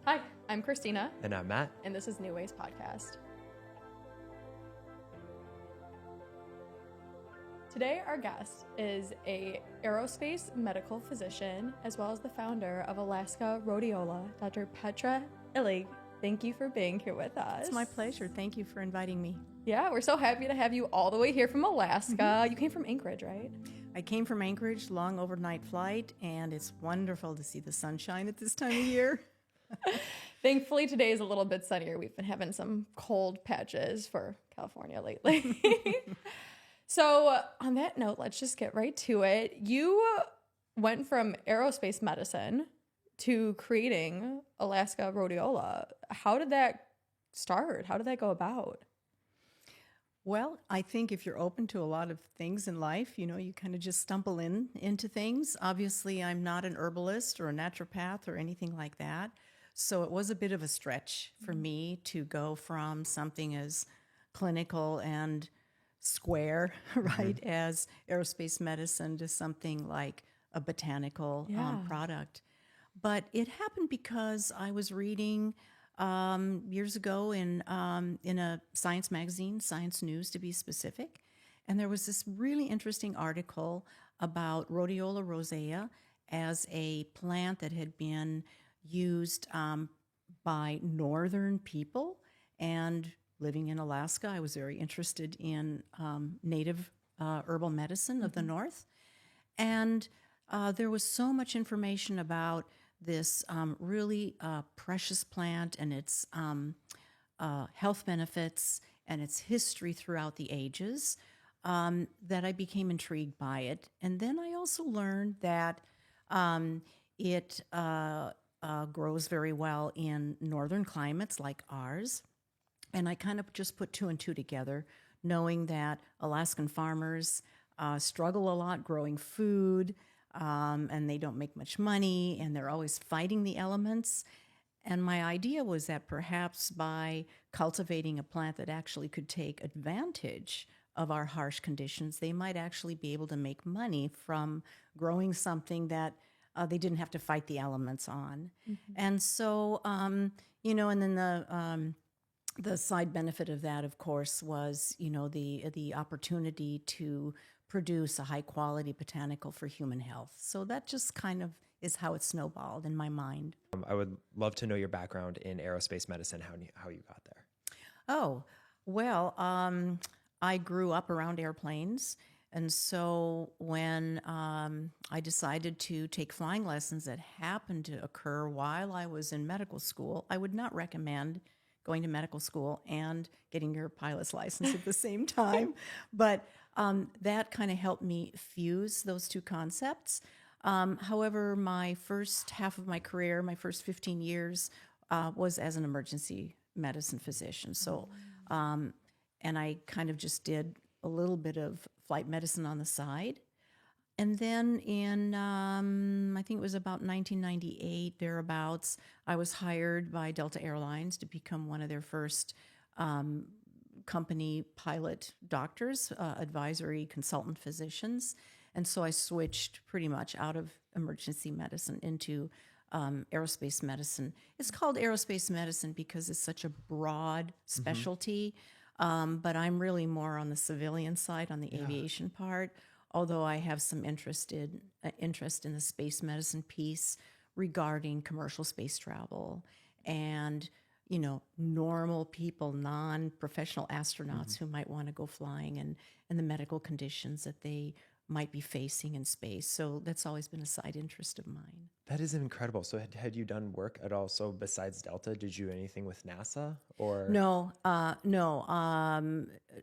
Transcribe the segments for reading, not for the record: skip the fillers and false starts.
Hi, I'm Christina, And I'm Matt. and this is Wayz Podcast. Today, our guest is a aerospace medical physician, as well as the founder of Alaska Rhodiola, Dr. Petra Illig. Thank you for being here with us. It's my pleasure. Thank you for inviting me. Yeah, we're so happy to have you all the way here from Alaska. You came from Anchorage, right? I came from Anchorage, long overnight flight, and it's wonderful to see the sunshine at this time of year. Thankfully, today is a little bit sunnier. We've been having some cold patches for California lately. So on that note, let's just get right to it. You went from aerospace medicine to creating Alaska Rhodiola. How did that start? How did that go about? Well, I think if you're open to a lot of things in life, you kind of just stumble into things. Obviously, I'm not an herbalist or a naturopath or anything like that. So it was a bit of a stretch for me to go from something as clinical and square, right, as aerospace medicine to something like a botanical product. But it happened because I was reading years ago in a science magazine, Science News to be specific, and there was this really interesting article about Rhodiola rosea as a plant that had been used by northern people. And living in Alaska, I was very interested in native herbal medicine of the north. And there was so much information about this really precious plant and its health benefits and its history throughout the ages that I became intrigued by it. And then I also learned that it grows very well in northern climates like ours. And I kind of just put two and two together, knowing that Alaskan farmers struggle a lot growing food, and they don't make much money, and they're always fighting the elements. And my idea was that perhaps by cultivating a plant that actually could take advantage of our harsh conditions, they might actually be able to make money from growing something that they didn't have to fight the elements on. And so, and then the side benefit of that, of course, was, the opportunity to produce a high-quality botanical for human health. So that just kind of is how it snowballed in my mind. I would love to know your background in aerospace medicine, how you got there. Oh, well, I grew up around airplanes. And so when I decided to take flying lessons that happened to occur while I was in medical school, I would not recommend going to medical school and getting your pilot's license at the same time. But that kind of helped me fuse those two concepts. However, my first half of my career, my first 15 years, was as an emergency medicine physician. So, and I kind of just did a little bit of flight medicine on the side. And then in, I think it was about 1998, thereabouts, I was hired by Delta Airlines to become one of their first company pilot doctors, advisory consultant physicians. And so I switched pretty much out of emergency medicine into aerospace medicine. It's called aerospace medicine because it's such a broad specialty. But I'm really more on the civilian side, on the aviation part, although I have some interest in the space medicine piece regarding commercial space travel and, normal people, non-professional astronauts who might want to go flying and the medical conditions that they might be facing in space. So that's always been a side interest of mine. That is incredible. So had you done work at all? So besides Delta, did you do anything with NASA or? No,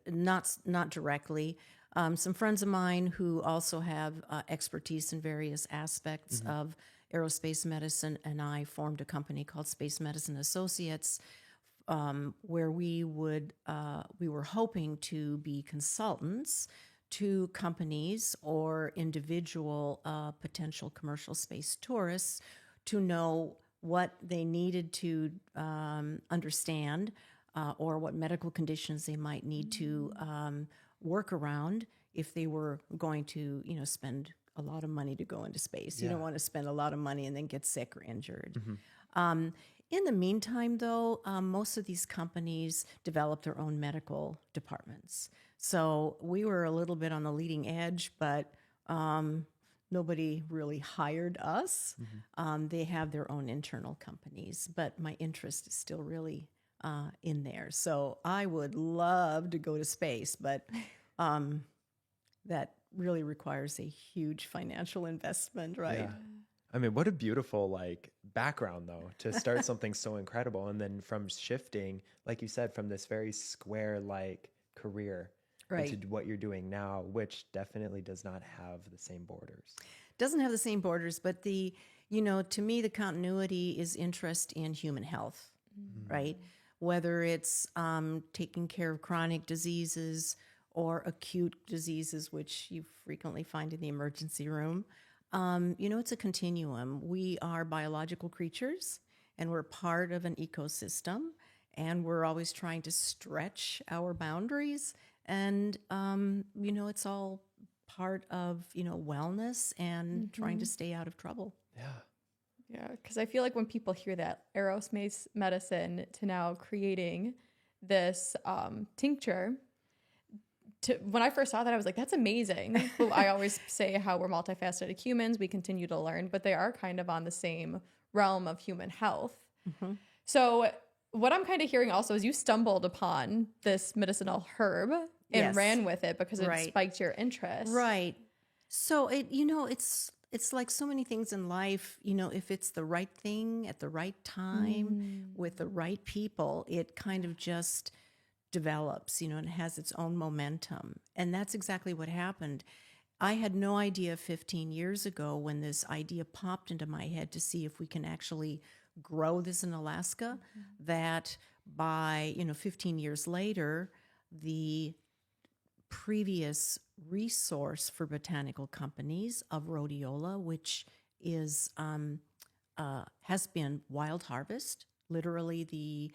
not directly. Some friends of mine who also have expertise in various aspects of aerospace medicine, and I formed a company called Space Medicine Associates, where we were hoping to be consultants to companies or individual potential commercial space tourists to know what they needed to understand or what medical conditions they might need to work around if they were going to, spend a lot of money to go into space. You don't want to spend a lot of money and then get sick or injured. In the meantime, though, most of these companies develop their own medical departments. So we were a little bit on the leading edge, but nobody really hired us. They have their own internal companies, but my interest is still really in there. So I would love to go to space, but that really requires a huge financial investment, right? Yeah. I mean, what a beautiful like background though to start something so incredible, and then from shifting, like you said, from this very square like career Right. into what you're doing now, which definitely does not have the same borders. Doesn't have the same borders, but to me, the continuity is interest in human health, right? Whether it's taking care of chronic diseases or acute diseases, which you frequently find in the emergency room. It's a continuum. We are biological creatures, and we're part of an ecosystem, and we're always trying to stretch our boundaries. And, it's all part of, wellness and trying to stay out of trouble. Yeah. Yeah, because I feel like when people hear that Aerospace medicine to now creating this tincture, when I first saw that, I was like, that's amazing. Well, I always say how we're multifaceted humans. We continue to learn, but they are kind of on the same realm of human health. So what I'm kind of hearing also is you stumbled upon this medicinal herb and Yes. ran with it because it Right. spiked your interest. Right. So it's like so many things in life, if it's the right thing at the right time with the right people, it kind of just develops, and it has its own momentum. And that's exactly what happened. I had no idea 15 years ago when this idea popped into my head to see if we can actually grow this in Alaska, that by, 15 years later, the previous resource for botanical companies of rhodiola, which is has been wild harvest. Literally, the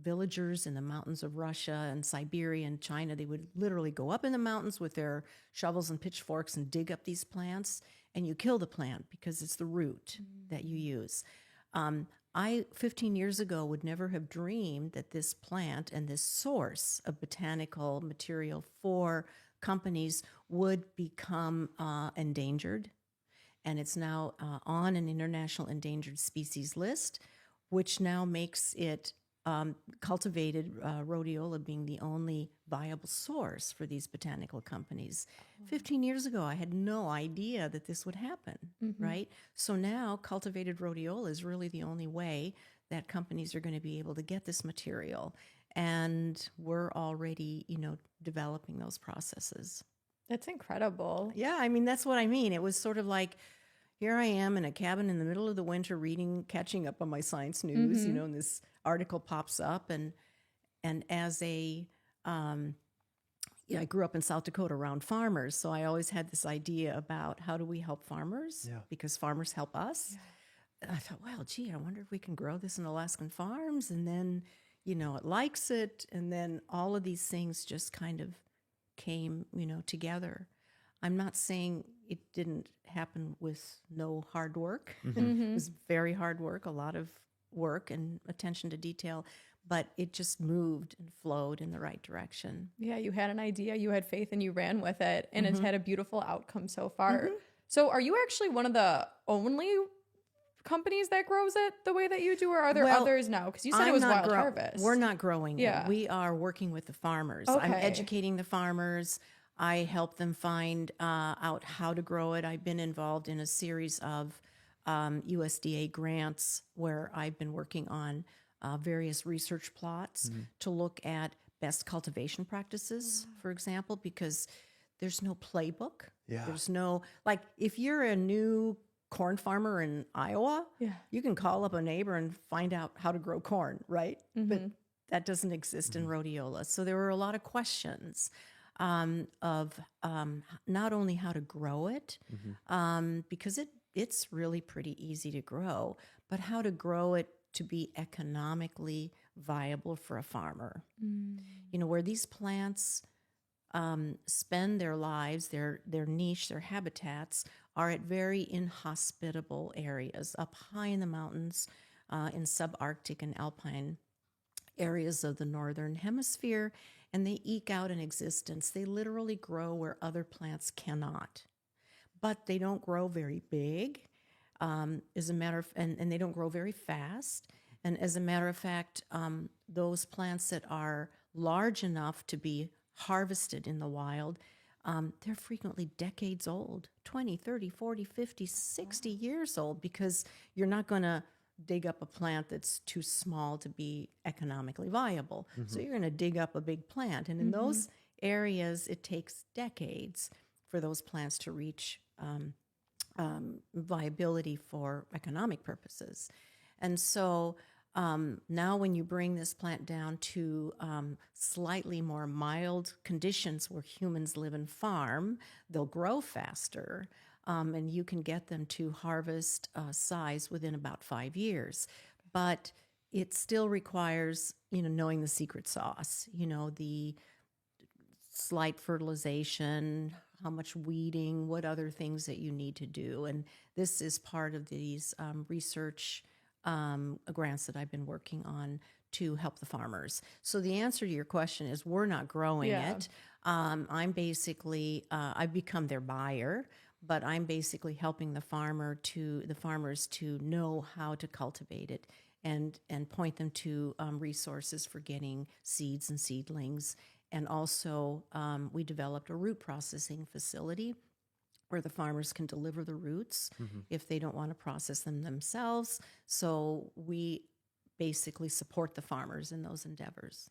villagers in the mountains of Russia and Siberia and China, they would literally go up in the mountains with their shovels and pitchforks and dig up these plants, and you kill the plant because it's the root that you use. I, 15 years ago, would never have dreamed that this plant and this source of botanical material for companies would become endangered. And it's now on an international endangered species list, which now makes it cultivated rhodiola being the only viable source for these botanical companies. 15 years ago, I had no idea that this would happen, right? So now cultivated rhodiola is really the only way that companies are going to be able to get this material. And we're already, developing those processes. That's incredible. Yeah, I mean, that's what I mean. It was sort of like, here I am in a cabin in the middle of the winter catching up on my science news, and this article pops up. And as I grew up in South Dakota around farmers, so I always had this idea about how do we help farmers? Yeah. Because farmers help us. I thought, well, gee, I wonder if we can grow this in Alaskan farms. And then, it likes it. And then all of these things just kind of came, together. I'm not saying it didn't happen with no hard work. It was very hard work, a lot of work and attention to detail, but it just moved and flowed in the right direction. Yeah, you had an idea, you had faith, and you ran with it, and it's had a beautiful outcome so far. So are you actually one of the only companies that grows it the way that you do, or are there others now? Because you said it was wild harvest. We're not growing Yeah. it. We are working with the farmers. Okay. I'm educating the farmers. I help them find out how to grow it. I've been involved in a series of USDA grants where I've been working on various research plots to look at best cultivation practices, for example, because there's no playbook. Yeah. There's no, like, if you're a new corn farmer in Iowa, you can call up a neighbor and find out how to grow corn, right? But that doesn't exist in rhodiola. So there were a lot of questions of not only how to grow it, because it's really pretty easy to grow, but how to grow it to be economically viable for a farmer. Where these plants spend their lives, their niche, their habitats are at very inhospitable areas up high in the mountains. in subarctic and alpine areas of the northern hemisphere, and they eke out an existence. They literally grow where other plants cannot, but they don't grow very big. As a matter of, and they don't grow very fast. And as a matter of fact, those plants that are large enough to be harvested in the wild, they're frequently decades old, 20, 30, 40, 50, 60 years old, because you're not going to dig up a plant that's too small to be economically viable. So you're going to dig up a big plant. And in those areas, it takes decades for those plants to reach viability for economic purposes. And so now when you bring this plant down to slightly more mild conditions where humans live and farm, they'll grow faster. And you can get them to harvest size within about 5 years. But it still requires, knowing the secret sauce, the slight fertilization, how much weeding, what other things that you need to do. And this is part of these research grants that I've been working on to help the farmers. So the answer to your question is we're not growing it. I'm basically, I've become their buyer, but I'm basically helping the farmers to know how to cultivate it and point them to resources for getting seeds and seedlings. And also, we developed a root processing facility where the farmers can deliver the roots if they don't want to process them themselves. So we basically support the farmers in those endeavors.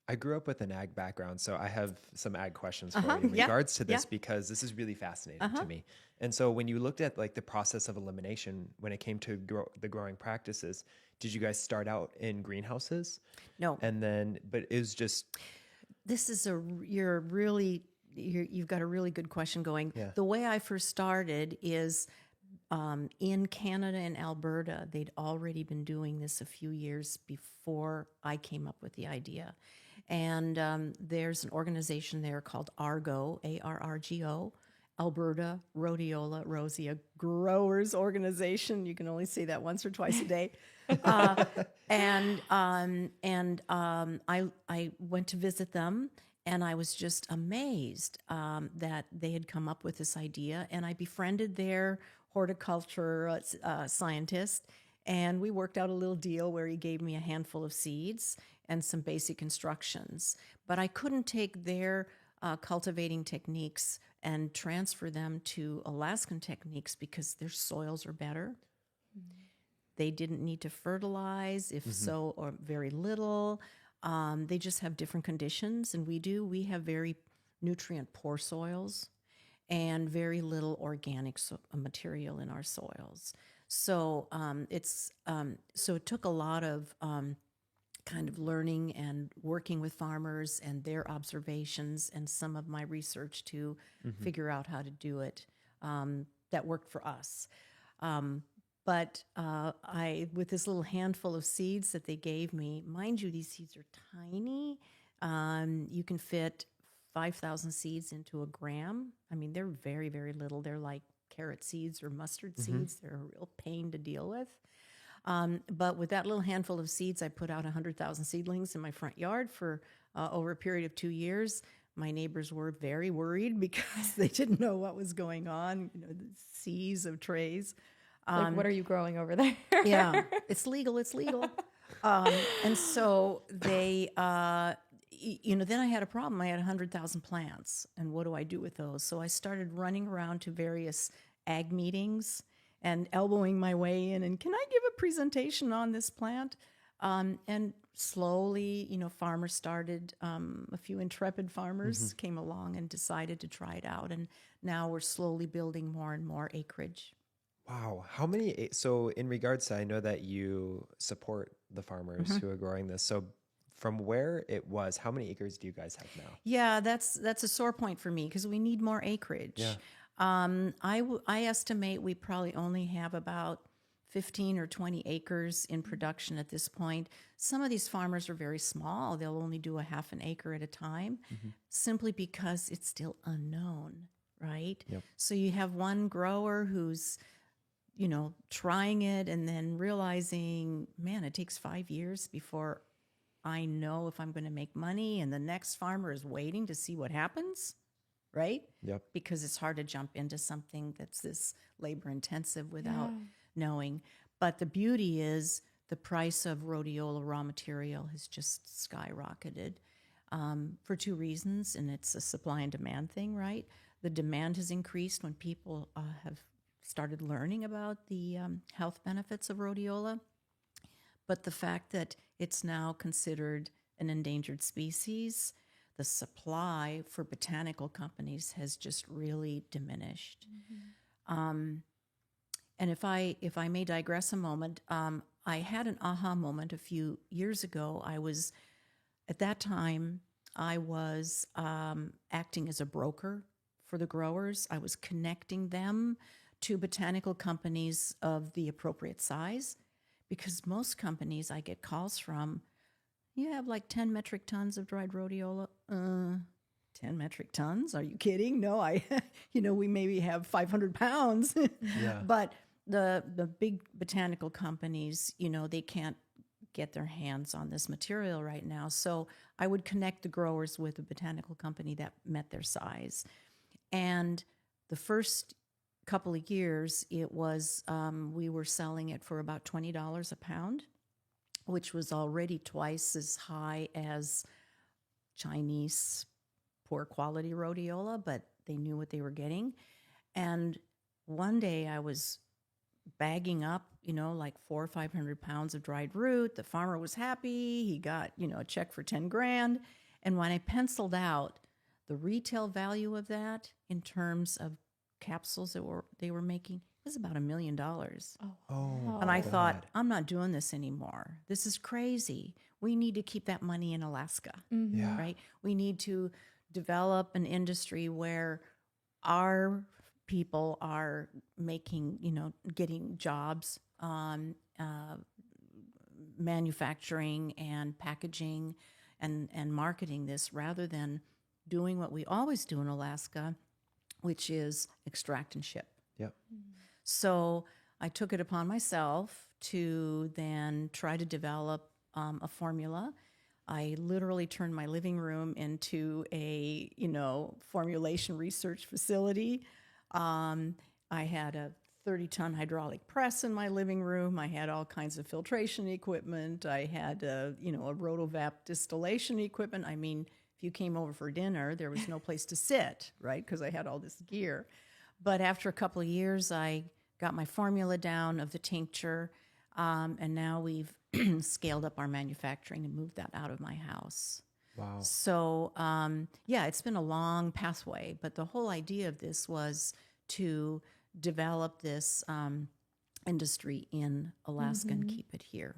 I grew up with an ag background, so I have some ag questions for you in regards to this because this is really fascinating to me. And so when you looked at like the process of elimination, when it came to the growing practices, did you guys start out in greenhouses? No. And then, but it was just... This is you've got a really good question going. Yeah. The way I first started is in Canada and Alberta, they'd already been doing this a few years before I came up with the idea. And there's an organization there called ARGO, ARRGO, Alberta Rhodiola Rosea Growers Organization. You can only say that once or twice a day. I went to visit them, and I was just amazed that they had come up with this idea. And I befriended their horticulture scientist, and we worked out a little deal where he gave me a handful of seeds and some basic instructions. But I couldn't take their cultivating techniques and transfer them to Alaskan techniques because their soils are better. They didn't need to fertilize, if so, or very little. They just have different conditions, and we do. We have very nutrient-poor soils and very little organic material in our soils. So so it took a lot of kind of learning and working with farmers and their observations and some of my research to figure out how to do it that worked for us. But with this little handful of seeds that they gave me, mind you, these seeds are tiny. You can fit 5,000 seeds into a gram. I mean, they're very, very little. They're like carrot seeds or mustard seeds. They're a real pain to deal with. But with that little handful of seeds, I put out 100,000 seedlings in my front yard for over a period of 2 years. My neighbors were very worried because they didn't know what was going on, the seas of trays. Like, what are you growing over there? Yeah, it's legal. And so they, then I had a problem. I had 100,000 plants, and what do I do with those? So I started running around to various ag meetings and elbowing my way in, and can I give a presentation on this plant? And slowly, farmers started, a few intrepid farmers came along and decided to try it out. And now we're slowly building more and more acreage. Wow. How many? So in regards to, I know that you support the farmers who are growing this. So from where it was, how many acres do you guys have now? Yeah, that's a sore point for me because we need more acreage. Yeah. I estimate we probably only have about 15 or 20 acres in production at this point. Some of these farmers are very small. They'll only do a half an acre at a time simply because it's still unknown, right? Yep. So you have one grower who's trying it and then realizing, man, it takes 5 years before I know if I'm going to make money, and the next farmer is waiting to see what happens, right? Yep. Because it's hard to jump into something that's this labor intensive without knowing. But the beauty is the price of rhodiola raw material has just skyrocketed for two reasons, and it's a supply and demand thing, right? The demand has increased when people have started learning about the health benefits of rhodiola, but the fact that it's now considered an endangered species, the supply for botanical companies has just really diminished. And if I may digress a moment, I had an aha moment a few years ago. At that time, I was acting as a broker for the growers. I was connecting them to botanical companies of the appropriate size, because most companies I get calls from, you have like 10 metric tons of dried rhodiola. 10 metric tons? Are you kidding? No, we maybe have 500 pounds. Yeah. But the big botanical companies, they can't get their hands on this material right now. So I would connect the growers with a botanical company that met their size. And the first couple of years, it was we were selling it for about $20 a pound, which was already twice as high as Chinese poor quality rhodiola, but they knew what they were getting. And one day I was bagging up, like 400 or 500 pounds of dried root. The farmer was happy. He got, a check for 10 grand. And when I penciled out the retail value of that in terms of capsules that they were making, it was about $1 million. Oh, and I thought, I'm not doing this anymore. This is crazy. We need to keep that money in Alaska, right? We need to develop an industry where our people are making, getting jobs on manufacturing and packaging and marketing this, rather than doing what we always do in Alaska, which is extract and ship. Yep. So I took it upon myself to then try to develop a formula. I literally turned my living room into a, formulation research facility. I had a 30-ton hydraulic press in my living room. I had all kinds of filtration equipment. I had a rotovap distillation equipment. I mean, if you came over for dinner, there was no place to sit, right? Because I had all this gear. But after a couple of years, I got my formula down of the tincture, and now we've scaled up our manufacturing and moved that out of my house. Wow. So, it's been a long pathway, but the whole idea of this was to develop this industry in Alaska and keep it here.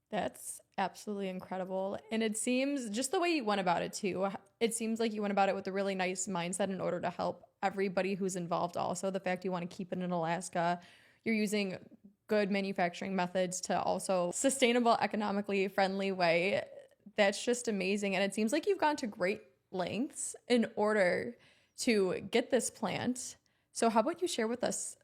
That's absolutely incredible. And it seems, just the way you went about it too, it seems like you went about it with a really nice mindset in order to help everybody who's involved. Also, the fact you want to keep it in Alaska, you're using good manufacturing methods to also sustainable, economically friendly way. That's just amazing. And it seems like you've gone to great lengths in order to get this plant. So how about you share with us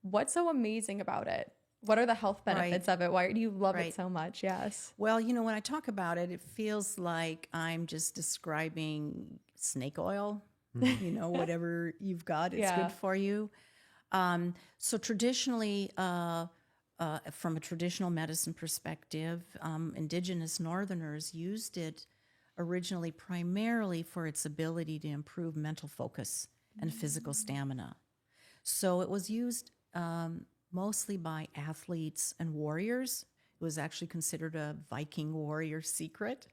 what's so amazing about it? What are the health benefits of it? Why do you love it so much? Yes. Well, when I talk about it, it feels like I'm just describing snake oil. Whatever you've got, it's good for you. So traditionally, from a traditional medicine perspective, indigenous northerners used it originally primarily for its ability to improve mental focus and physical stamina. So it was used mostly by athletes and warriors. It was actually considered a Viking warrior secret.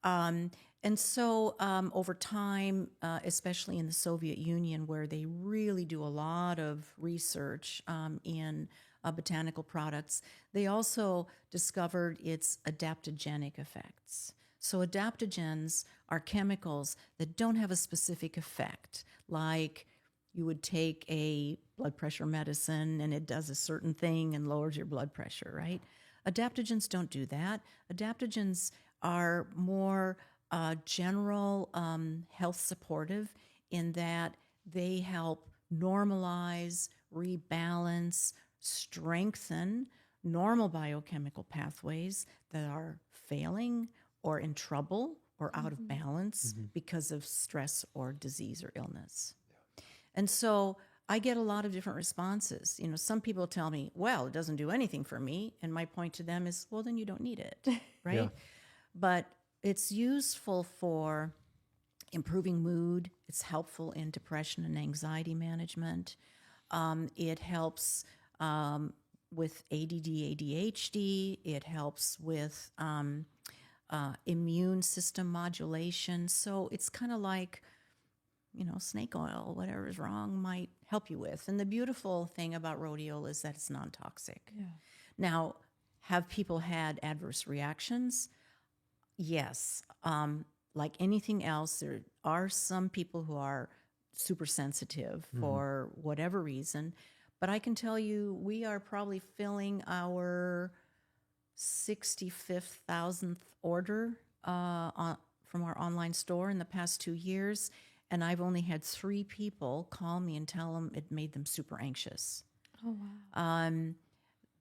And so over time, especially in the Soviet Union, where they really do a lot of research in botanical products, they also discovered its adaptogenic effects. So adaptogens are chemicals that don't have a specific effect, like you would take a blood pressure medicine and it does a certain thing and lowers your blood pressure, right? Adaptogens don't do that. Adaptogens are more general health supportive in that they help normalize, rebalance strengthen normal biochemical pathways that are failing or in trouble or out of balance because of stress or disease or illness. And so I get a lot of different responses. You know, some people tell me, well, it doesn't do anything for me. And my point to them is, well, then you don't need it, right? Yeah. But it's useful for improving mood. It's helpful in depression and anxiety management. It helps with ADD, ADHD. It helps with immune system modulation. So it's kind of like, you know, snake oil, whatever is wrong might help you with. And the beautiful thing about rhodiola is that it's non-toxic. Yeah. Now, have people had adverse reactions? Yes. Like anything else, there are some people who are super sensitive for whatever reason. But I can tell you, we are probably filling our 65,000th order from our online store in the past 2 years. And I've only had 3 people call me and tell them it made them super anxious. Oh, wow.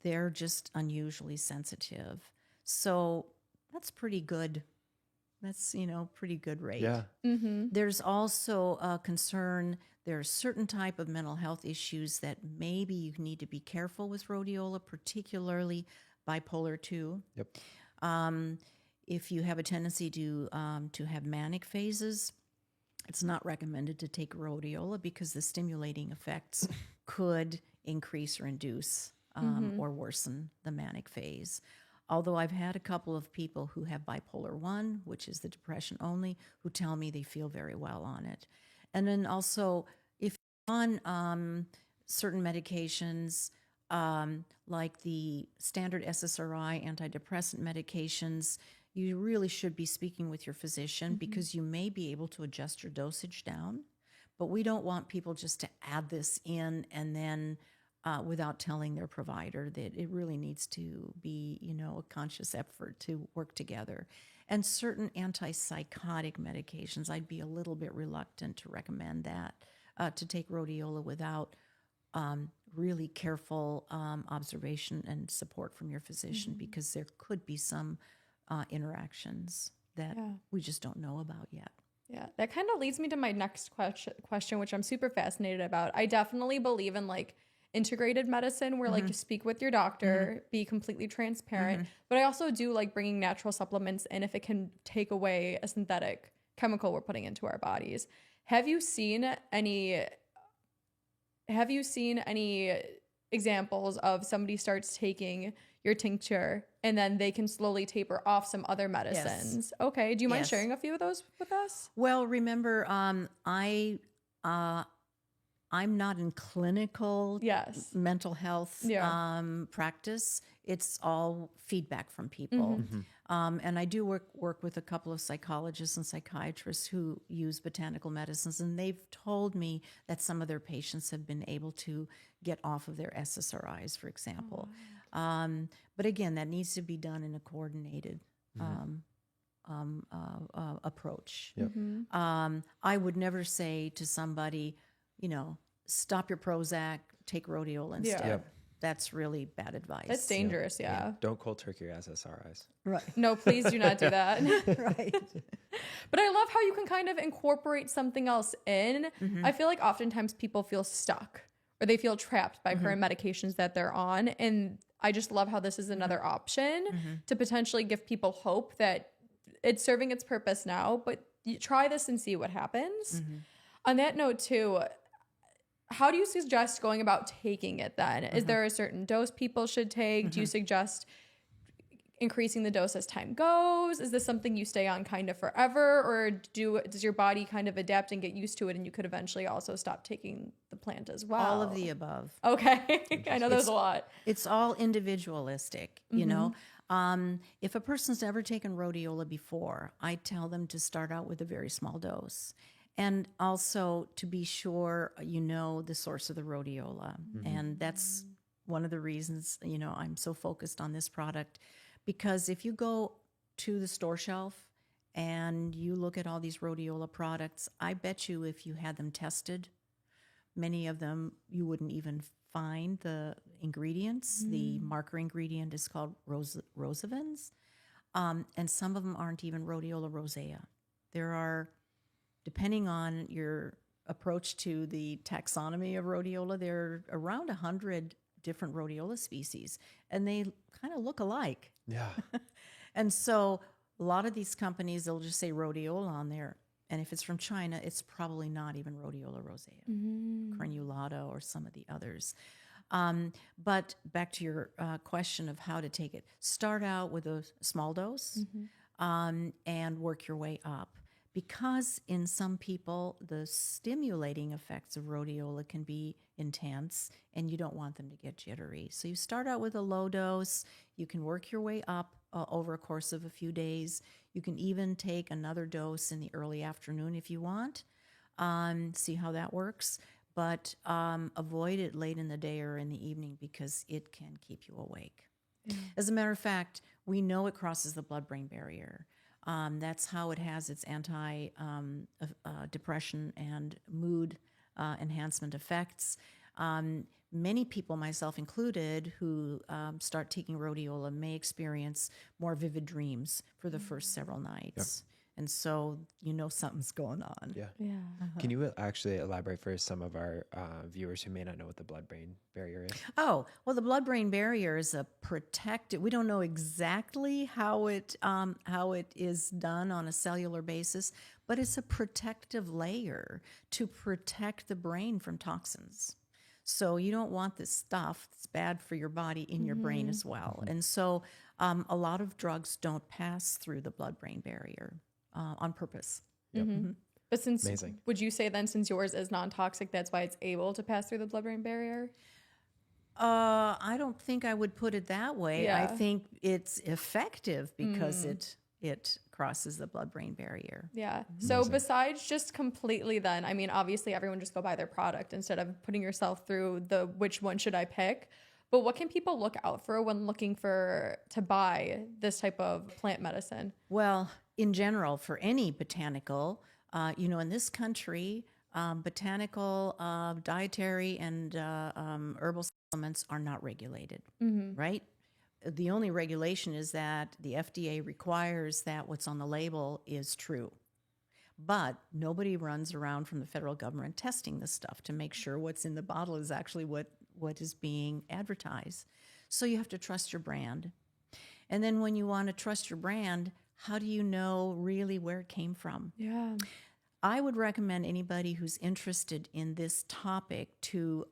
They're just unusually sensitive. So that's pretty good. That's, you know, pretty good rate. Yeah. There's also a concern. There are certain type of mental health issues that maybe you need to be careful with rhodiola, particularly bipolar 2. Yep. If you have a tendency to have manic phases, it's not recommended to take rhodiola because the stimulating effects could increase or induce or worsen the manic phase. Although I've had a couple of people who have bipolar 1, which is the depression only, who tell me they feel very well on it. And then also, if you're on certain medications, like the standard SSRI antidepressant medications, you really should be speaking with your physician because you may be able to adjust your dosage down. But we don't want people just to add this in and then without telling their provider that it really needs to be, you know, a conscious effort to work together. And certain antipsychotic medications, I'd be a little bit reluctant to recommend that, to take rhodiola without really careful observation and support from your physician because there could be some interactions that we just don't know about yet. Yeah, that kind of leads me to my next question, which I'm super fascinated about. I definitely believe in like integrated medicine where like you speak with your doctor, be completely transparent. But I also do like bringing natural supplements in if it can take away a synthetic chemical we're putting into our bodies. Have you seen any examples of somebody starts taking your tincture and then they can slowly taper off some other medicines? Yes. Okay. Do you mind Yes. sharing a few of those with us? Well, remember, I'm not in clinical Yes. mental health practice. It's all feedback from people. And I do work with a couple of psychologists and psychiatrists who use botanical medicines, and they've told me that some of their patients have been able to get off of their SSRIs, for example. But again, that needs to be done in a coordinated approach. Yep. I would never say to somebody, you know, stop your Prozac, take rhodiola instead. Yeah. Yep. That's really bad advice. That's dangerous. Yeah. Don't cold turkey your SSRIs. Right. No, please do not do that. Right. But I love how you can kind of incorporate something else in. I feel like oftentimes people feel stuck or they feel trapped by current medications that they're on. And I just love how this is another option to potentially give people hope that it's serving its purpose now, but you try this and see what happens. On that note too, how do you suggest going about taking it then? Is there a certain dose people should take? Do you suggest increasing the dose as time goes? Is this something you stay on kind of forever, or does your body kind of adapt and get used to it and you could eventually also stop taking the plant as well? All of the above. Okay. I know there's a lot. It's all individualistic, you know. If a person's never taken rhodiola before, I tell them to start out with a very small dose. And also to be sure you know the source of the rhodiola. And that's one of the reasons, you know, I'm so focused on this product. Because if you go to the store shelf and you look at all these rhodiola products, I bet you if you had them tested, many of them you wouldn't even find the ingredients. The marker ingredient is called rosavins, and some of them aren't even rhodiola rosea. There are, depending on your approach to the taxonomy of rhodiola, there are around 100 different rhodiola species, and they kind of look alike. Yeah. And so a lot of these companies, they'll just say rhodiola on there. And if it's from China, it's probably not even rhodiola rosea, crenulata, or some of the others. But back to your question of how to take it. Start out with a small dose and work your way up. Because in some people, the stimulating effects of rhodiola can be intense, and you don't want them to get jittery. So you start out with a low dose. You can work your way up over a course of a few days. You can even take another dose in the early afternoon if you want. See how that works. But avoid it late in the day or in the evening because it can keep you awake. As a matter of fact, we know it crosses the blood-brain barrier. That's how it has its anti-depression and mood enhancement effects. Many people, myself included, who start taking rhodiola may experience more vivid dreams for the first several nights. Yep. And so you know something's going on. Yeah. Can you actually elaborate for some of our viewers who may not know what the blood-brain barrier is? Oh, well, the blood-brain barrier is a protective. We don't know exactly how it is done on a cellular basis, but it's a protective layer to protect the brain from toxins. So you don't want this stuff that's bad for your body in your brain as well. And so a lot of drugs don't pass through the blood-brain barrier on purpose. Yep. But would you say then, since yours is non-toxic, that's why it's able to pass through the blood-brain barrier? I don't think I would put it that way. I think it's effective because it crosses the blood-brain barrier. Yeah. So besides just completely then, I mean, obviously everyone just go buy their product instead of putting yourself through the which one should I pick. But what can people look out for when looking to buy this type of plant medicine? Well, in general, for any botanical, in this country, botanical, dietary, and herbal supplements are not regulated, right? The only regulation is that the FDA requires that what's on the label is true. But nobody runs around from the federal government testing this stuff to make sure what's in the bottle is actually what is being advertised. So you have to trust your brand. And then when you want to trust your brand, how do you know really where it came from? Yeah. I would recommend anybody who's interested in this topic to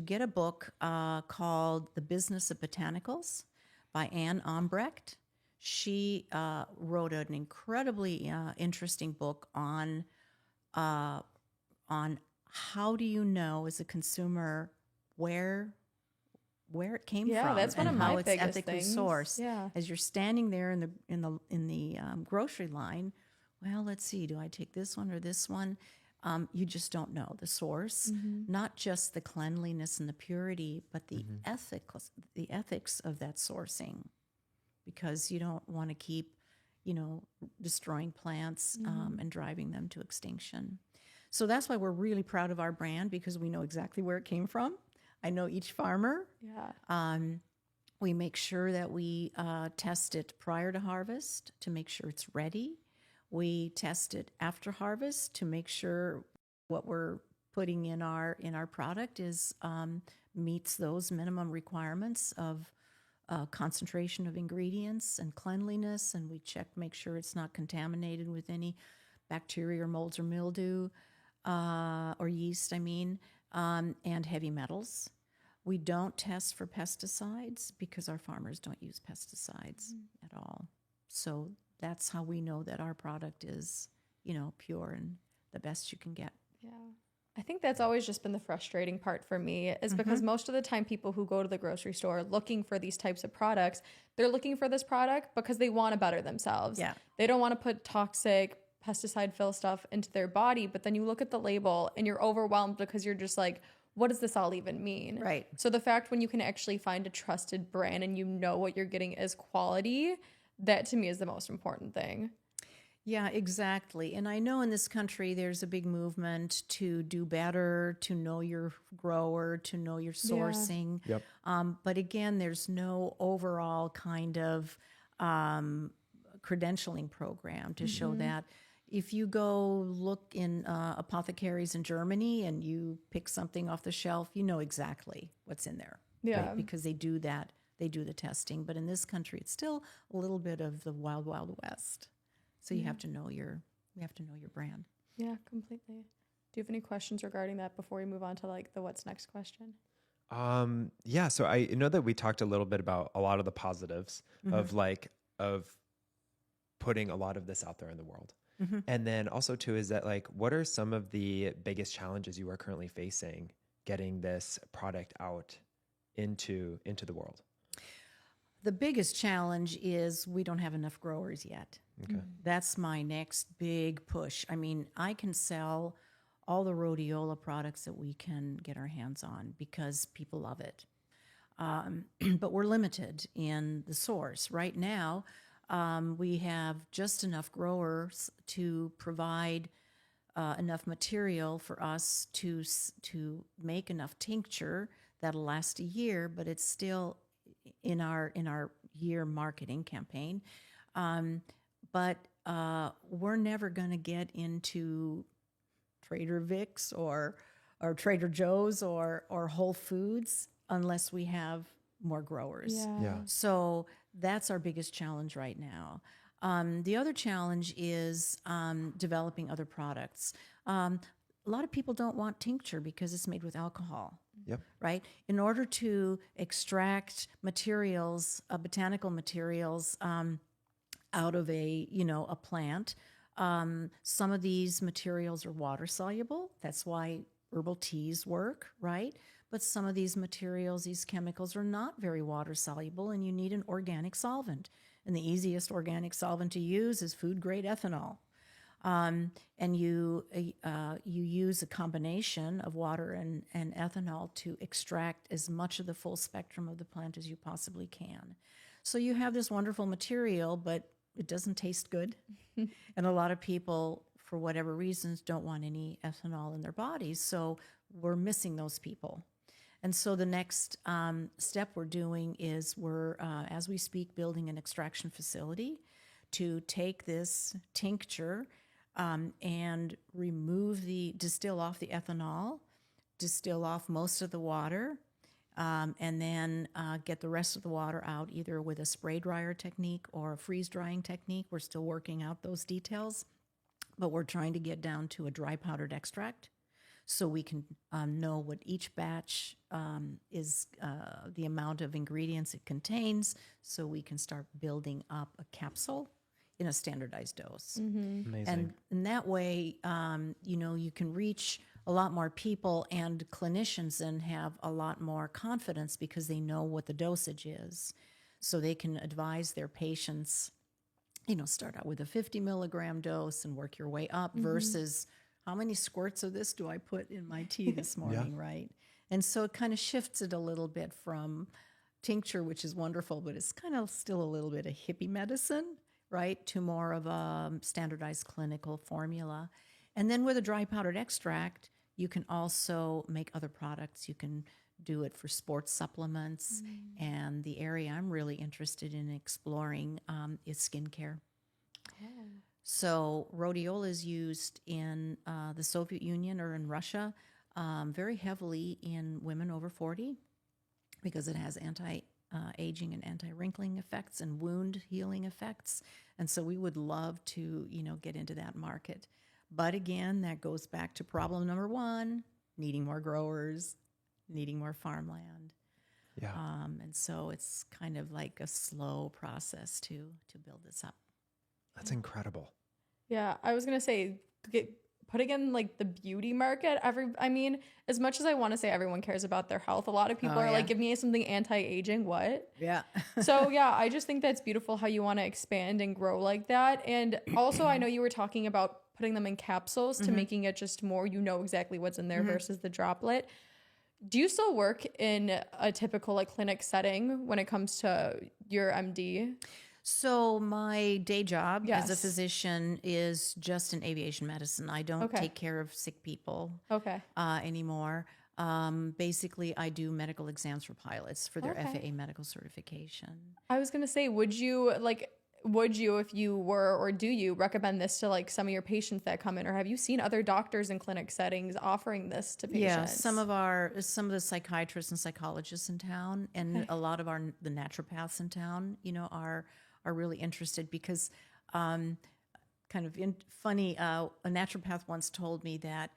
get a book called The Business of Botanicals by Anne Ombrecht. She wrote an incredibly interesting book on how do you know as a consumer where it came from. Yeah, that's one of my how it's biggest ethically things. sourced. Yeah. As you're standing there in the grocery line, well, let's see, do I take this one or this one? You just don't know the source, not just the cleanliness and the purity, but the ethics of that sourcing, because you don't want to keep, destroying plants and driving them to extinction. So that's why we're really proud of our brand, because we know exactly where it came from. I know each farmer. Yeah. We make sure that we test it prior to harvest to make sure it's ready. We test it after harvest to make sure what we're putting in our product meets those minimum requirements of concentration of ingredients and cleanliness, and we make sure it's not contaminated with any bacteria or molds or mildew or yeast, and heavy metals. We don't test for pesticides because our farmers don't use pesticides at all. So that's how we know that our product is, pure and the best you can get. Yeah. I think that's always just been the frustrating part for me, is because most of the time people who go to the grocery store looking for these types of products, they're looking for this product because they want to better themselves. Yeah. They don't want to put toxic pesticide-filled stuff into their body, but then you look at the label and you're overwhelmed because you're just like, what does this all even mean? Right. So the fact when you can actually find a trusted brand and you know what you're getting is quality, that to me is the most important thing. Yeah, exactly. And I know in this country there's a big movement to do better, to know your grower, to know your sourcing. Yep. But again, there's no overall kind of credentialing program to show that. If you go look in apothecaries in Germany and you pick something off the shelf, you know exactly what's in there. Yeah. Right? Because they do that. They do the testing. But in this country, it's still a little bit of the wild, wild west. So you have to know your brand. Yeah, completely. Do you have any questions regarding that before we move on to like the what's next question? Yeah. So I know that we talked a little bit about a lot of the positives of putting a lot of this out there in the world. And then also too, is that like, what are some of the biggest challenges you are currently facing getting this product out into the world? The biggest challenge is we don't have enough growers yet. Okay. That's my next big push. I mean, I can sell all the rhodiola products that we can get our hands on because people love it. But we're limited in the source. Right now, we have just enough growers to provide enough material for us to make enough tincture that'll last a year, but it's still in our year marketing campaign. But we're never going to get into Trader Vic's or Trader Joe's or Whole Foods unless we have more growers. Yeah. So that's our biggest challenge right now. The other challenge is developing other products. A lot of people don't want tincture because it's made with alcohol. Yep. Right? In order to extract materials, botanical materials, out of a plant, some of these materials are water soluble. That's why herbal teas work, right? But some of these materials, these chemicals, are not very water soluble, and you need an organic solvent. And the easiest organic solvent to use is food grade ethanol. And you use a combination of water and ethanol to extract as much of the full spectrum of the plant as you possibly can. So you have this wonderful material, but it doesn't taste good. And a lot of people, for whatever reasons, don't want any ethanol in their bodies. So we're missing those people. And so the next step we're doing is we're, as we speak, building an extraction facility to take this tincture and distill off the ethanol, distill off most of the water, and then get the rest of the water out either with a spray dryer technique or a freeze drying technique. We're still working out those details, but we're trying to get down to a dry powdered extract so we can know what each batch is, the amount of ingredients it contains, so we can start building up a capsule in a standardized dose. Amazing. And in that way, you can reach a lot more people and clinicians and have a lot more confidence because they know what the dosage is. So they can advise their patients, start out with a 50 milligram dose and work your way up versus how many squirts of this do I put in my tea this morning, right? And so it kind of shifts it a little bit from tincture, which is wonderful, but it's kind of still a little bit of hippie medicine, right, to more of a standardized clinical formula. And then with a dry powdered extract, you can also make other products. You can do it for sports supplements. And the area I'm really interested in exploring is skincare. So rhodiola is used in the Soviet Union or in Russia very heavily in women over 40 because it has anti-aging and anti-wrinkling effects and wound healing effects. And so we would love to, get into that market. But again, that goes back to problem number one, needing more growers, needing more farmland. Yeah. And so it's kind of like a slow process to build this up. That's incredible. Yeah, I was gonna say, putting in like the beauty market. As much as I want to say everyone cares about their health, a lot of people are like, "Give me something anti-aging." What? Yeah. So yeah, I just think that's beautiful how you want to expand and grow like that. And also, I know you were talking about putting them in capsules to making it just more. Exactly what's in there versus the droplet. Do you still work in a typical like clinic setting when it comes to your MD? So my day job as a Yes. physician is just in aviation medicine. I don't take care of sick people anymore. Basically, I do medical exams for pilots for their FAA medical certification. I was going to say, would you, if you were, or do you recommend this to like some of your patients that come in, or have you seen other doctors in clinic settings offering this to patients? Yeah, some of the psychiatrists and psychologists in town, and a lot of the naturopaths in town, are really interested because, funny, a naturopath once told me that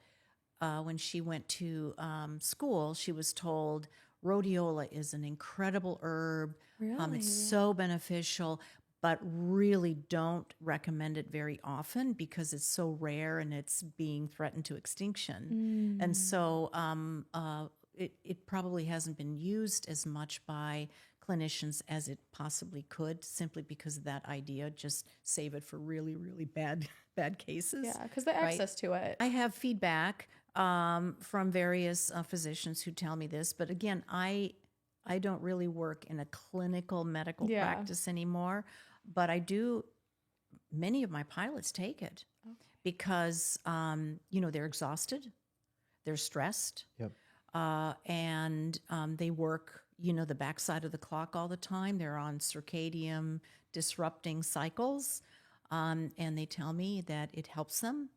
when she went to school, she was told rhodiola is an incredible herb. Really? It's so beneficial, but really don't recommend it very often because it's so rare and it's being threatened to extinction. And so it probably hasn't been used as much by clinicians as it possibly could, simply because of that idea, just save it for really, really bad cases. Yeah, because the access to it. I have feedback from various physicians who tell me this, but again, I don't really work in a clinical medical practice anymore, but I do. Many of my pilots take it because they're exhausted, they're stressed, and they work the backside of the clock all the time. They're on circadian disrupting cycles. And they tell me that it helps them.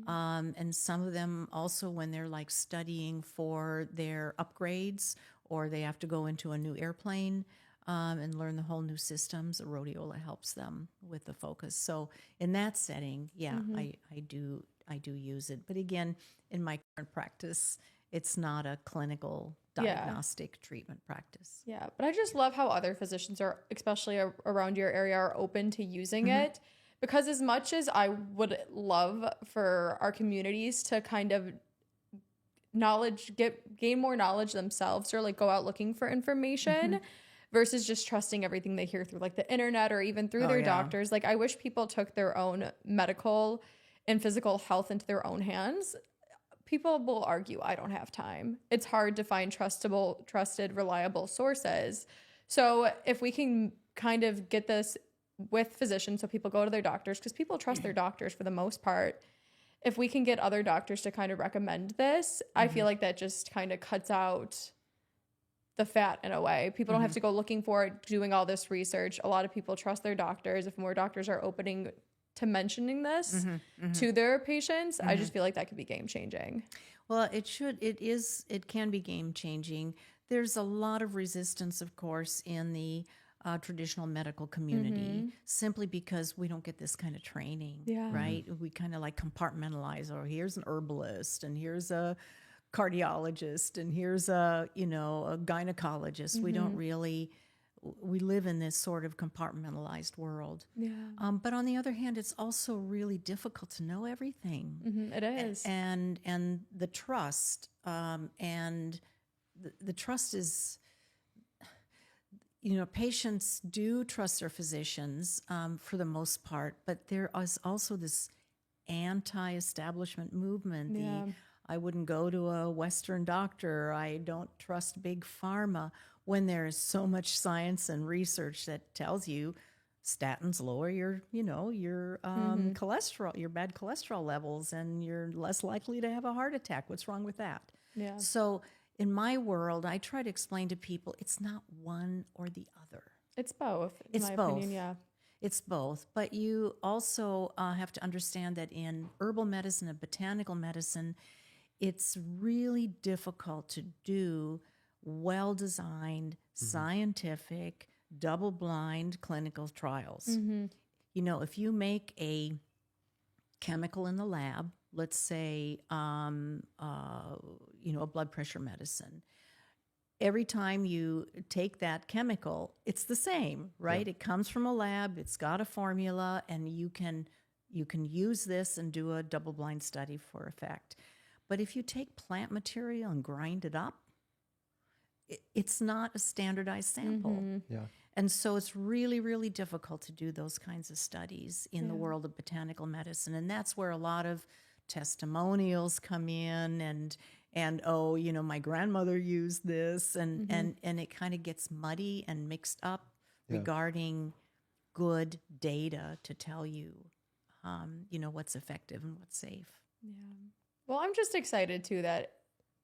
And some of them also, when they're like studying for their upgrades or they have to go into a new airplane and learn the whole new systems, rhodiola helps them with the focus. So in that setting, I do use it. But again, in my current practice, it's not a clinical diagnostic treatment practice. Yeah, but I just love how other physicians are, especially around your area, are open to using it. Because as much as I would love for our communities to kind of gain more knowledge themselves, or like go out looking for information versus just trusting everything they hear through like the internet or even through their doctors. Like, I wish people took their own medical and physical health into their own hands. People will argue, I don't have time. It's hard to find trusted, reliable sources. So if we can kind of get this with physicians, so people go to their doctors, because people trust their doctors for the most part. If we can get other doctors to kind of recommend this, I feel like that just kind of cuts out the fat in a way. People don't have to go looking for it, doing all this research. A lot of people trust their doctors. If more doctors are opening to mentioning this to their patients, I just feel like that could be game changing. Well, it can be game changing. There's a lot of resistance, of course, in the traditional medical community, simply because we don't get this kind of training, right? We kind of like compartmentalize, here's an herbalist, and here's a cardiologist, and here's a gynecologist. We don't really, we live in this sort of compartmentalized world. But on the other hand, it's also really difficult to know everything. It is. And the trust, and the trust is, patients do trust their physicians for the most part, but there is also this anti-establishment movement. I wouldn't go to a Western doctor. I don't trust big pharma, when there is so much science and research that tells you statins lower your cholesterol, your bad cholesterol levels, and you're less likely to have a heart attack. What's wrong with that? So in my world, I try to explain to people it's not one or the other. It's both. It's my both. Opinion, It's both. But you also have to understand that in herbal medicine and botanical medicine, it's really difficult to do well-designed, scientific, double-blind clinical trials. If you make a chemical in the lab, let's say, a blood pressure medicine, every time you take that chemical, it's the same, right? It comes from a lab, it's got a formula, and you can use this and do a double-blind study for effect. But if you take plant material and grind it up, it's not a standardized sample. And so it's really, really difficult to do those kinds of studies in the world of botanical medicine. And that's where a lot of testimonials come in, and my grandmother used this, and it kind of gets muddy and mixed up regarding good data to tell you, what's effective and what's safe. Yeah. Well, I'm just excited too that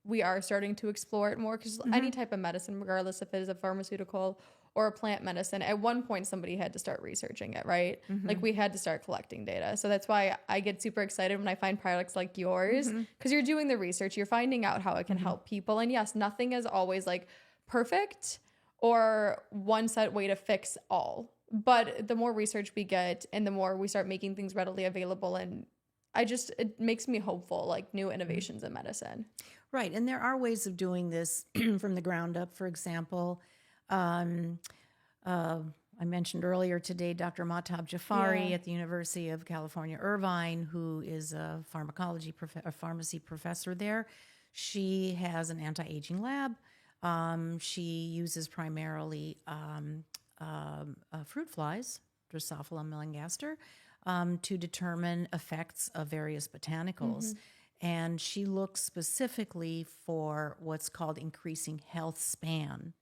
we are starting to explore it more, because any type of medicine, regardless if it is a pharmaceutical or a plant medicine, at one point somebody had to start researching it, right? Like we had to start collecting data. So that's why I get super excited when I find products like yours, because you're doing the research, you're finding out how it can help people. And yes, nothing is always like perfect or one set way to fix all. But the more research we get and the more we start making things readily available, and it makes me hopeful, like new innovations in medicine. Right. And there are ways of doing this from the ground up. For example, I mentioned earlier today Dr. Mahtab Jafari at the University of California, Irvine, who is a pharmacy professor there. She has an anti-aging lab. She uses primarily fruit flies, Drosophila melanogaster, to determine effects of various botanicals. And she looks specifically for what's called increasing health span.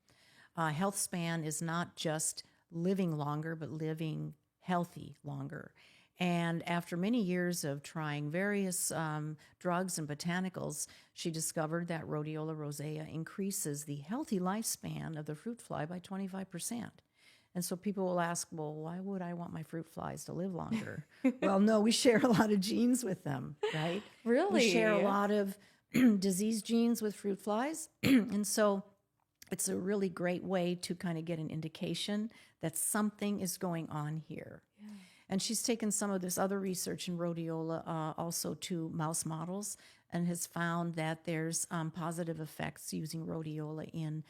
Health span is not just living longer, but living healthy longer. And after many years of trying various drugs and botanicals, she discovered that Rhodiola rosea increases the healthy lifespan of the fruit fly by 25%. And so people will ask, well, why would I want my fruit flies to live longer? Well, no, we share a lot of genes with them, right? Really? We share a lot of disease genes with fruit flies. And so it's a really great way to kind of get an indication that something is going on here. Yeah. And she's taken some of this other research in rhodiola also to mouse models, and has found that there's positive effects using rhodiola in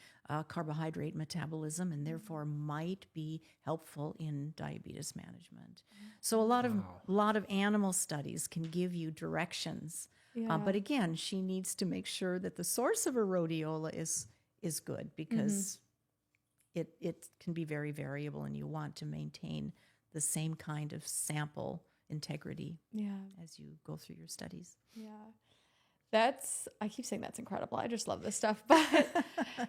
carbohydrate metabolism, and therefore might be helpful in diabetes management. So a lot of animal studies can give you directions. Yeah. But again, she needs to make sure that the source of her rhodiola is good, because it can be very variable, and you want to maintain the same kind of sample integrity as you go through your studies. Yeah. I keep saying that's incredible. I just love this stuff. But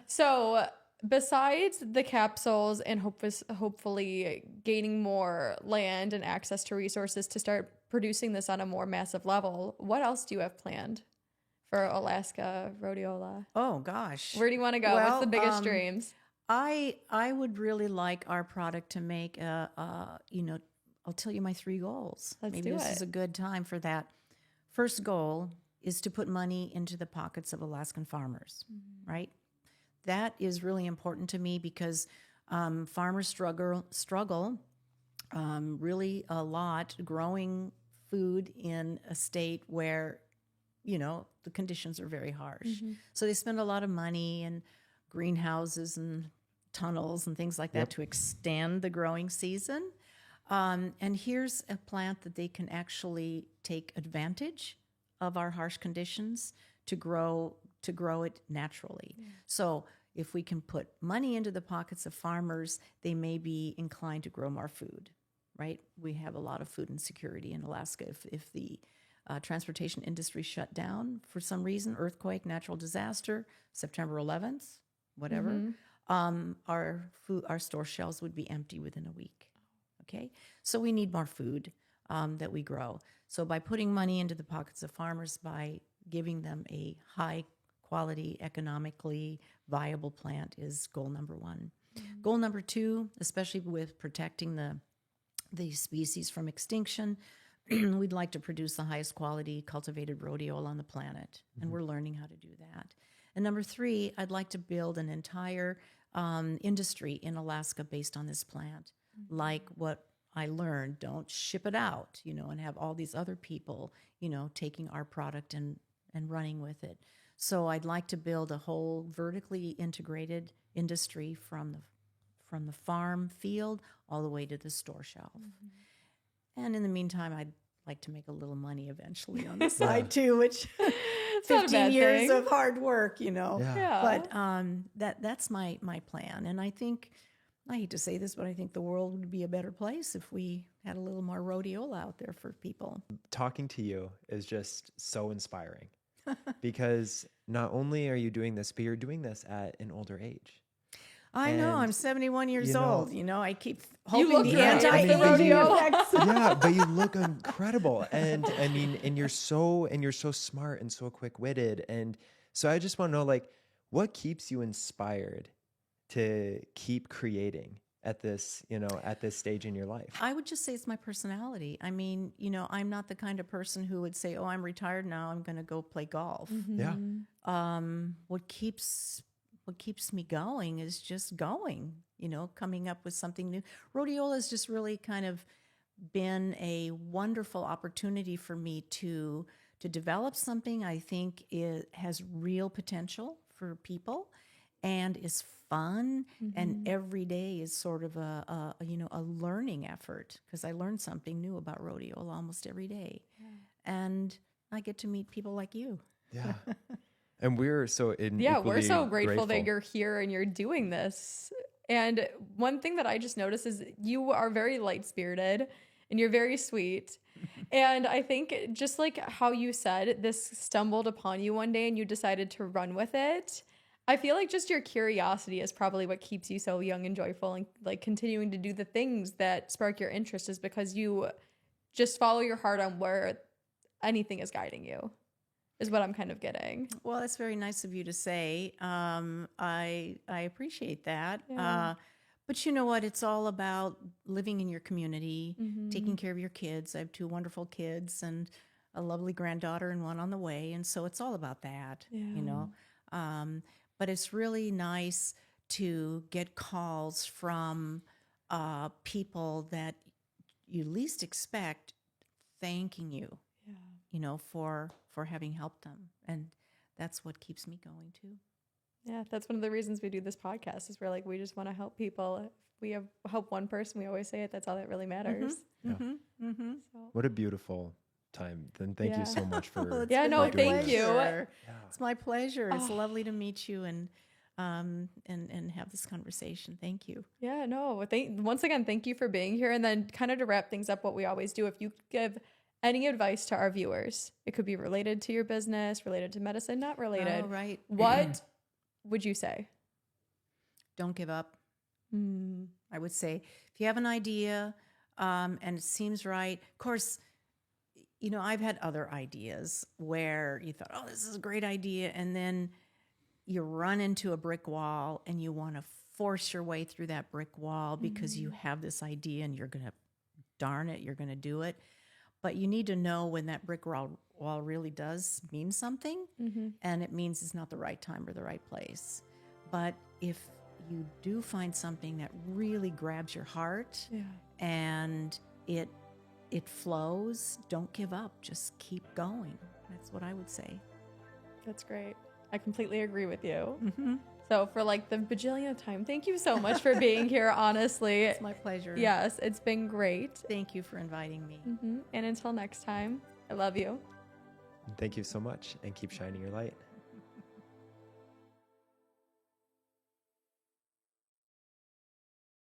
so besides the capsules and hopefully gaining more land and access to resources to start producing this on a more massive level, what else do you have planned for Alaska Rhodiola? Oh, gosh. Where do you want to go? Well, what's the biggest dreams? I would really like our product to make I'll tell you my 3 goals. Maybe this is a good time for that. First goal is to put money into the pockets of Alaskan farmers, right? That is really important to me, because farmers struggle really a lot growing food in a state where, the conditions are very harsh. So they spend a lot of money in greenhouses and tunnels and things like that to extend the growing season. And here's a plant that they can actually take advantage of our harsh conditions to grow it naturally. Yeah. So if we can put money into the pockets of farmers, they may be inclined to grow more food, right? We have a lot of food insecurity in Alaska. If the transportation industry shut down for some reason, earthquake, natural disaster, September 11th, whatever, our store shelves would be empty within a week. Okay, so we need more food that we grow. So by putting money into the pockets of farmers, by giving them a high quality, economically viable plant, is goal number 1. Goal number 2, especially with protecting the species from extinction, we'd like to produce the highest quality cultivated rhodiola on the planet, and we're learning how to do that. And number 3, I'd like to build an entire industry in Alaska based on this plant, like what I learned. Don't ship it out, and have all these other people, taking our product and running with it. So I'd like to build a whole vertically integrated industry from the farm field all the way to the store shelf. And in the meantime, I'd like to make a little money eventually on the side too, which 15 years of hard work, But that's my plan. And I think, I hate to say this, but I think the world would be a better place if we had a little more rhodiola out there for people. Talking to you is just so inspiring, because not only are you doing this, but you're doing this at an older age. I know. I'm 71 years old. You know, I keep You hoping look the great at the anti-aging rodeo. effects. Yeah, but you look incredible. And I mean, and you're so smart and so quick-witted. And so I just want to know, like, what keeps you inspired to keep creating at this, at this stage in your life? I would just say it's my personality. I mean, you know, I'm not the kind of person who would say, "Oh, I'm retired now. I'm going to go play golf." Yeah. What keeps me going is just going, you know, coming up with something new. Rhodiola has just really kind of been a wonderful opportunity for me to develop something I think it has real potential for people and is fun, and every day is sort of a learning effort, because I learn something new about rhodiola almost every day. And I get to meet people like you. Yeah. And we're so we're so grateful that you're here and you're doing this. And one thing that I just noticed is you are very light-spirited and you're very sweet. And I think just like how you said, this stumbled upon you one day and you decided to run with it. I feel like just your curiosity is probably what keeps you so young and joyful and like continuing to do the things that spark your interest, is because you just follow your heart on where anything is guiding you, is what I'm kind of getting. Well, that's very nice of you to say. I appreciate that. Yeah. But you know what? It's all about living in your community, taking care of your kids. I have 2 wonderful kids and a lovely granddaughter and one on the way. And so it's all about that, you know. But it's really nice to get calls from people that you least expect thanking you, you know, for having helped them. And that's what keeps me going too. Yeah, that's one of the reasons we do this podcast, is we're like, we just want to help people. If we help one person, we always say it, that's all that really matters. So. What a beautiful time. Then thank you so much for Well, thank you. Yeah. It's my pleasure. It's lovely to meet you and have this conversation. Thank you. Yeah, no. Once again, thank you for being here. And then kind of to wrap things up, what we always do, if you give any advice to our viewers, it could be related to your business, related to medicine, not related. Oh, right. What would you say? Don't give up. I would say if you have an idea and it seems right, of course, you know, I've had other ideas where you thought, oh, this is a great idea. And then you run into a brick wall and you want to force your way through that brick wall because you have this idea and you're going to, darn it, you're going to do it. But you need to know when that brick wall really does mean something, and it means it's not the right time or the right place. But if you do find something that really grabs your heart and it flows, don't give up. Just keep going. That's what I would say. That's great. I completely agree with you. So for like the bajillionth time, thank you so much for being here, honestly. It's my pleasure. Yes, it's been great. Thank you for inviting me. And until next time, I love you. Thank you so much, and keep shining your light.